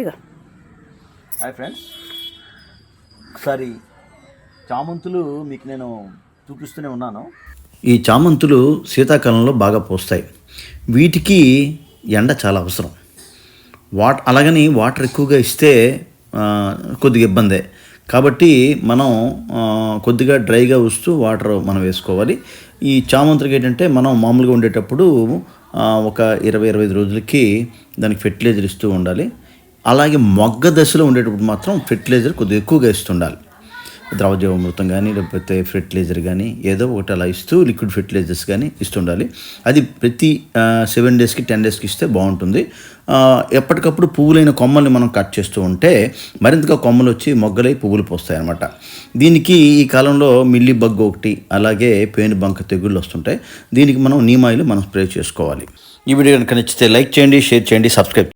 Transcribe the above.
ఇక hi friends, ఒకసారి చామంతులు మీకు నేను చూపిస్తూనే ఉన్నాను. ఈ చామంతులు శీతాకాలంలో బాగా పూస్తాయి. వీటికి ఎండ చాలా అవసరం. అలాగని వాటర్ ఎక్కువగా ఇస్తే కొద్దిగా ఇబ్బందే. కాబట్టి మనం కొద్దిగా డ్రైగా వస్తూ వాటర్ మనం వేసుకోవాలి. ఈ చామంతులకి ఏంటంటే మనం మామూలుగా ఉండేటప్పుడు ఒక 20-25 రోజులకి దానికి ఫెర్టిలైజర్ ఇస్తూ ఉండాలి. అలాగే మొగ్గ దశలో ఉండేటప్పుడు మాత్రం ఫెర్టిలైజర్ కొద్దిగా ఎక్కువగా ఇస్తుండాలి. ద్రవజీవామృతం కానీ లేకపోతే ఫెర్టిలైజర్ కానీ ఏదో ఒకటి అలా ఇస్తూ లిక్విడ్ ఫెర్టిలైజర్స్ కానీ ఇస్తుండాలి. అది ప్రతి 7 డేస్కి 10 డేస్కి ఇస్తే బాగుంటుంది. ఎప్పటికప్పుడు పువ్వులైన కొమ్మల్ని మనం కట్ చేస్తూ ఉంటే మరింతగా కొమ్మలు వచ్చి మొగ్గలై పువ్వులు పోస్తాయి అన్నమాట. దీనికి ఈ కాలంలో మిల్లీ బగ్ ఒకటి, అలాగే పేను బంక తెగుళ్ళు వస్తుంటాయి. దీనికి మనం నీమ్ ఆయిల్ మనం స్ప్రే చేసుకోవాలి. ఈ వీడియో కనుక నచ్చితే లైక్ చేయండి, షేర్ చేయండి, సబ్స్క్రైబ్